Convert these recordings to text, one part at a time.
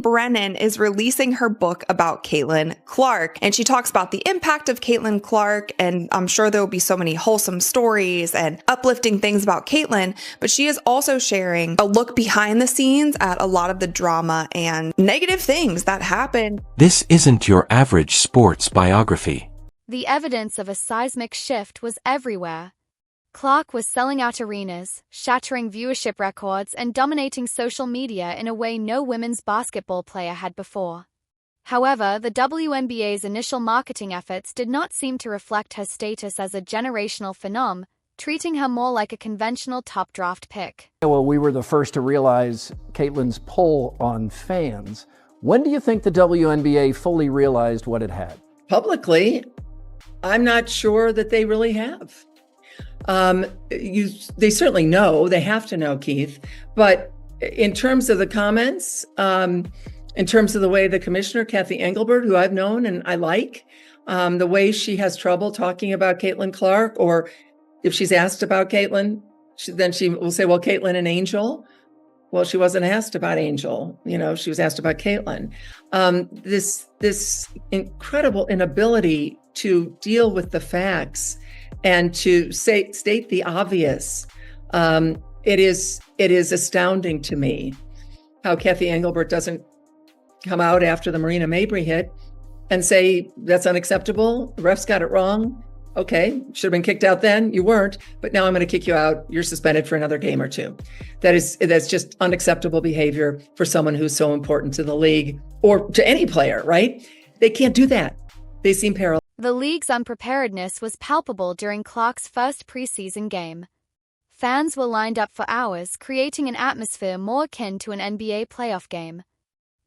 Brennan is releasing her book about Caitlin Clark, and she talks about the impact of Caitlin Clark, and I'm sure there will be so many wholesome stories and uplifting things about Caitlin, but she is also sharing a look behind the scenes at a lot of the drama and negative things that happen. This isn't your average sports biography. The evidence of a seismic shift was everywhere. Clark was selling out arenas, shattering viewership records, and dominating social media in a way no women's basketball player had before. However, the WNBA's initial marketing efforts did not seem to reflect her status as a generational phenom, treating her more like a conventional top draft pick. Well, we were the first to realize Caitlin's pull on fans. When do you think the WNBA fully realized what it had? Publicly, I'm not sure that they really have. They certainly know, they have to know, Keith, but in terms of the comments, in terms of the way the commissioner, Kathy Engelbert, who I've known and I like, the way she has trouble talking about Caitlin Clark, or if she's asked about Caitlin, then she will say, well, Caitlin and Angel. Well, she wasn't asked about Angel, she was asked about Caitlin. This incredible inability to deal with the facts and to state the obvious. It is astounding to me how Kathy Engelbert doesn't come out after the Marina Mabry hit and say, that's unacceptable, the refs got it wrong. Okay, should have been kicked out then, you weren't, but now I'm going to kick you out, you're suspended for another game or two. That's just unacceptable behavior for someone who's so important to the league or to any player, right? They can't do that. They seem paralyzed. The league's unpreparedness was palpable during Clark's first preseason game. Fans were lined up for hours, creating an atmosphere more akin to an NBA playoff game.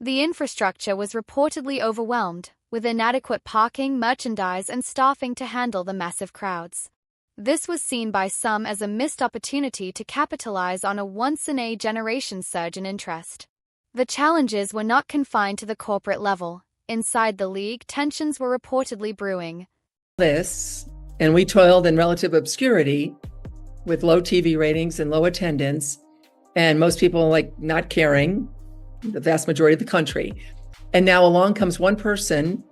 The infrastructure was reportedly overwhelmed, with inadequate parking, merchandise, and staffing to handle the massive crowds. This was seen by some as a missed opportunity to capitalize on a once-in-a-generation surge in interest. The challenges were not confined to the corporate level. Inside the league, tensions were reportedly brewing. And we toiled in relative obscurity with low TV ratings and low attendance, and most people not caring, the vast majority of the country. And now along comes one person,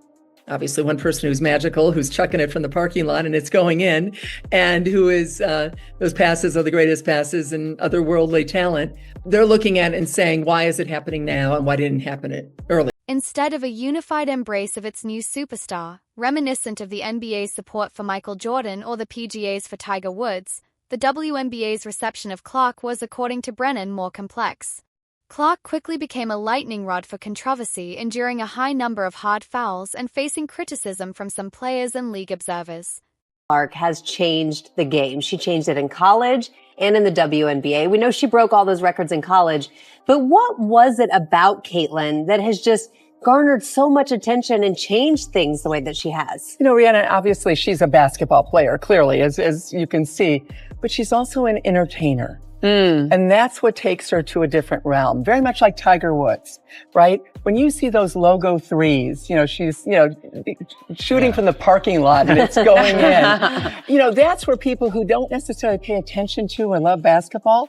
obviously one person who's magical, who's chucking it from the parking lot and it's going in, and who is, those passes are the greatest passes and otherworldly talent. They're looking at it and saying, why is it happening now and why didn't it happen earlier? Instead of a unified embrace of its new superstar, reminiscent of the NBA's support for Michael Jordan or the PGA's for Tiger Woods, the WNBA's reception of Clark was, according to Brennan, more complex. Clark quickly became a lightning rod for controversy, enduring a high number of hard fouls and facing criticism from some players and league observers. Clark has changed the game. She changed it in college and in the WNBA. We know she broke all those records in college, but what was it about Caitlin that has just garnered so much attention and changed things the way that she has? Rhiannon, obviously she's a basketball player, clearly, as you can see, but she's also an entertainer. And that's what takes her to a different realm, very much like Tiger Woods, right? When you see those logo threes, she's, shooting from the parking lot and it's going in. That's where people who don't necessarily pay attention to or love basketball,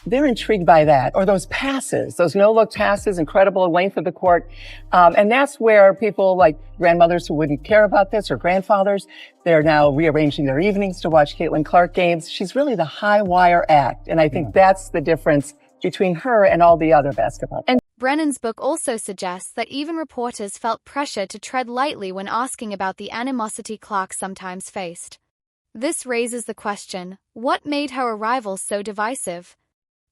they're intrigued by that. Or those passes, those no-look passes, incredible length of the court. And that's where people like grandmothers who wouldn't care about this or grandfathers, they're now rearranging their evenings to watch Caitlin Clark games. She's really the high wire act. And I think that's the difference between her and all the other basketball. And Brennan's book also suggests that even reporters felt pressure to tread lightly when asking about the animosity Clark sometimes faced. This raises the question, what made her arrival so divisive?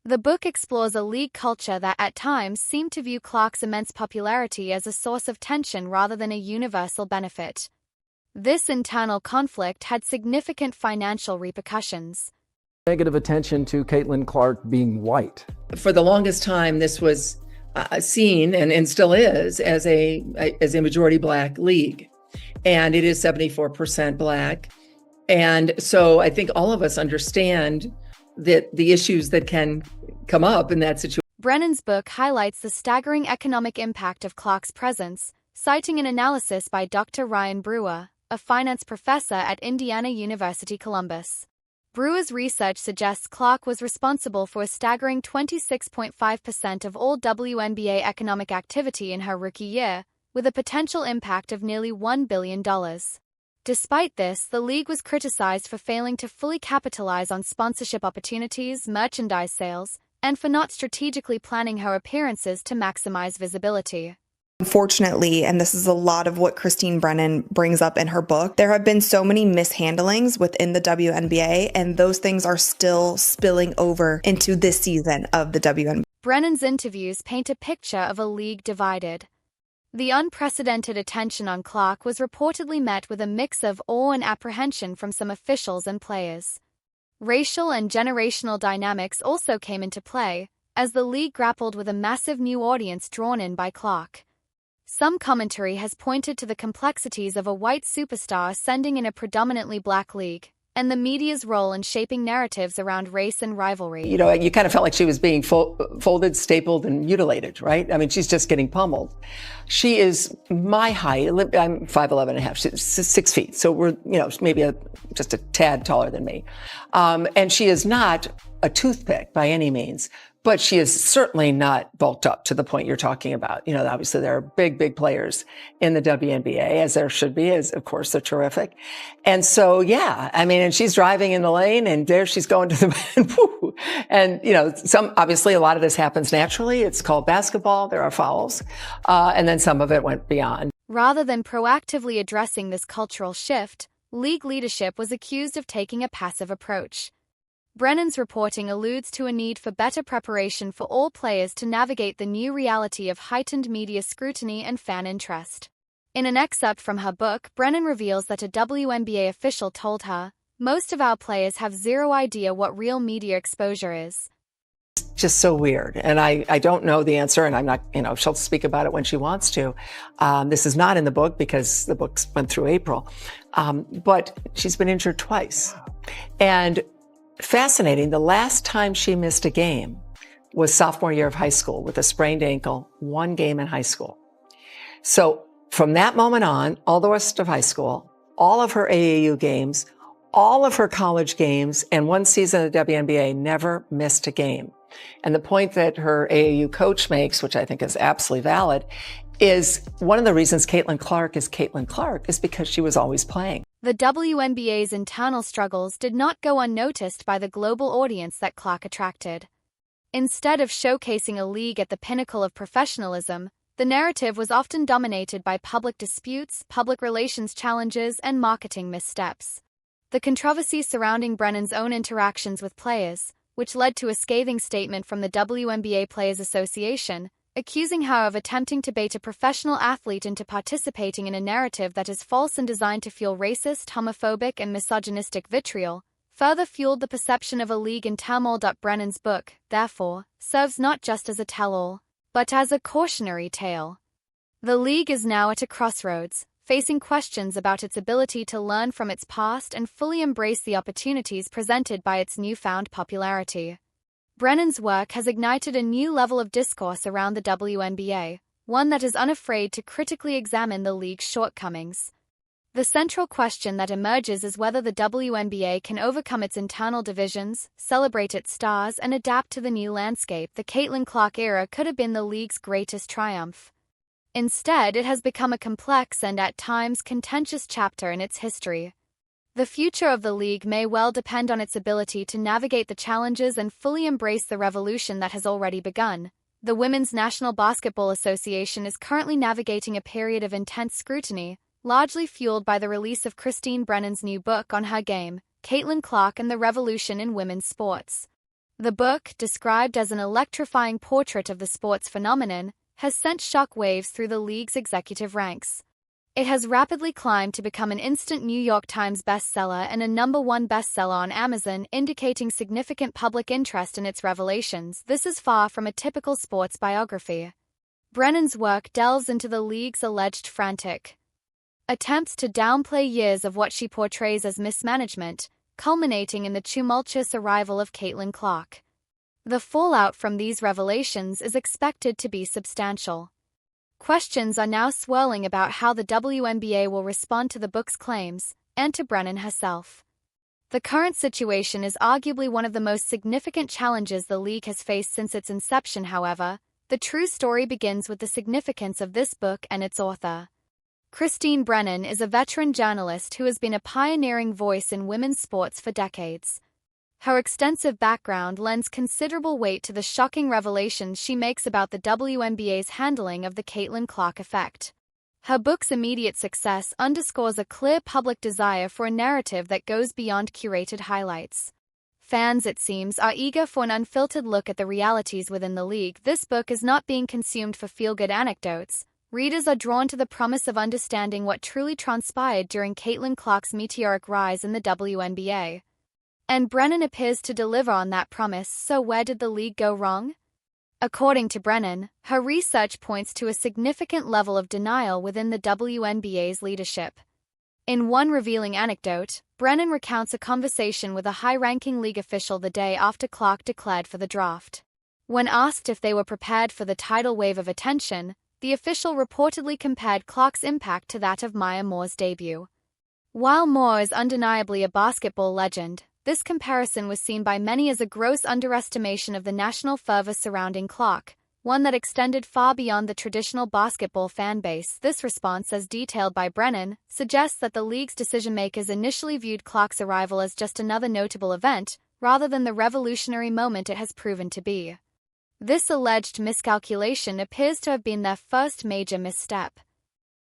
The book explores a league culture that at times seemed to view Clark's immense popularity as a source of tension rather than a universal benefit. This internal conflict had significant financial repercussions. Negative attention to Caitlin Clark being white. For the longest time, this was seen and still is as a majority Black league. And it is 74% Black. And so I think all of us understand that the issues that can come up in that situation. Brennan's book highlights the staggering economic impact of Clark's presence, citing an analysis by Dr. Ryan Brewer, a finance professor at Indiana University, Columbus. Brewer's research suggests Clark was responsible for a staggering 26.5% of all WNBA economic activity in her rookie year, with a potential impact of nearly $1 billion. Despite this, the league was criticized for failing to fully capitalize on sponsorship opportunities, merchandise sales, and for not strategically planning her appearances to maximize visibility. Unfortunately, and this is a lot of what Christine Brennan brings up in her book, there have been so many mishandlings within the WNBA, and those things are still spilling over into this season of the WNBA. Brennan's interviews paint a picture of a league divided. The unprecedented attention on Clark was reportedly met with a mix of awe and apprehension from some officials and players. Racial and generational dynamics also came into play, as the league grappled with a massive new audience drawn in by Clark. Some commentary has pointed to the complexities of a white superstar ascending in a predominantly black league, and the media's role in shaping narratives around race and rivalry. You know, you kind of felt like she was being folded, stapled, and mutilated, right? I mean, she's just getting pummeled. She is my height. I'm 5'11" and a half. She's 6 feet. So we're, maybe just a tad taller than me. And she is not a toothpick by any means. But she is certainly not bulked up to the point you're talking about. You know, obviously there are big, big players in the WNBA, as there should be, as of course they're terrific. And so, yeah, I mean, and she's driving in the lane and there she's going to the, and, obviously a lot of this happens naturally. It's called basketball. There are fouls. And then some of it went beyond. Rather than proactively addressing this cultural shift, league leadership was accused of taking a passive approach. Brennan's reporting alludes to a need for better preparation for all players to navigate the new reality of heightened media scrutiny and fan interest. In an excerpt from her book, Brennan reveals that a WNBA official told her, "Most of our players have zero idea what real media exposure is." Just so weird. And I don't know the answer, and I'm not, she'll speak about it when she wants to. This is not in the book because the book went through April. But she's been injured twice. And fascinating, the last time she missed a game was sophomore year of high school with a sprained ankle, one game in high school. So from that moment on, all the rest of high school, all of her AAU games, all of her college games, and one season of the WNBA, never missed a game. And the point that her AAU coach makes, which I think is absolutely valid, is one of the reasons Caitlin Clark is because she was always playing. The WNBA's internal struggles did not go unnoticed by the global audience that Clark attracted. Instead of showcasing a league at the pinnacle of professionalism, the narrative was often dominated by public disputes, public relations challenges, and marketing missteps. The controversy surrounding Brennan's own interactions with players, which led to a scathing statement from the WNBA Players Association, accusing her of attempting to bait a professional athlete into participating in a narrative that is false and designed to fuel racist, homophobic, and misogynistic vitriol, further fueled the perception of a league in turmoil. Brennan's book, therefore, serves not just as a tell-all, but as a cautionary tale. The league is now at a crossroads, facing questions about its ability to learn from its past and fully embrace the opportunities presented by its newfound popularity. Brennan's work has ignited a new level of discourse around the WNBA, one that is unafraid to critically examine the league's shortcomings. The central question that emerges is whether the WNBA can overcome its internal divisions, celebrate its stars, and adapt to the new landscape. The Caitlin Clark era could have been the league's greatest triumph. Instead, it has become a complex and at times contentious chapter in its history. The future of the league may well depend on its ability to navigate the challenges and fully embrace the revolution that has already begun. The Women's National Basketball Association is currently navigating a period of intense scrutiny, largely fueled by the release of Christine Brennan's new book on her game, Caitlin Clark and the Revolution in Women's Sports. The book, described as an electrifying portrait of the sports phenomenon, has sent shock waves through the league's executive ranks. It has rapidly climbed to become an instant New York Times bestseller and a #1 bestseller on Amazon, indicating significant public interest in its revelations. This is far from a typical sports biography. Brennan's work delves into the league's alleged frantic attempts to downplay years of what she portrays as mismanagement, culminating in the tumultuous arrival of Caitlin Clark. The fallout from these revelations is expected to be substantial. Questions are now swirling about how the WNBA will respond to the book's claims, and to Brennan herself. The current situation is arguably one of the most significant challenges the league has faced since its inception. However, the true story begins with the significance of this book and its author. Christine Brennan is a veteran journalist who has been a pioneering voice in women's sports for decades. Her extensive background lends considerable weight to the shocking revelations she makes about the WNBA's handling of the Caitlin Clark effect. Her book's immediate success underscores a clear public desire for a narrative that goes beyond curated highlights. Fans, it seems, are eager for an unfiltered look at the realities within the league. This book is not being consumed for feel-good anecdotes. Readers are drawn to the promise of understanding what truly transpired during Caitlin Clark's meteoric rise in the WNBA. And Brennan appears to deliver on that promise. So where did the league go wrong? According to Brennan, her research points to a significant level of denial within the WNBA's leadership. In one revealing anecdote, Brennan recounts a conversation with a high-ranking league official the day after Clark declared for the draft. When asked if they were prepared for the tidal wave of attention, the official reportedly compared Clark's impact to that of Maya Moore's debut. While Moore is undeniably a basketball legend, this comparison was seen by many as a gross underestimation of the national fervor surrounding Clark, one that extended far beyond the traditional basketball fan base. This response, as detailed by Brennan, suggests that the league's decision-makers initially viewed Clark's arrival as just another notable event, rather than the revolutionary moment it has proven to be. This alleged miscalculation appears to have been their first major misstep.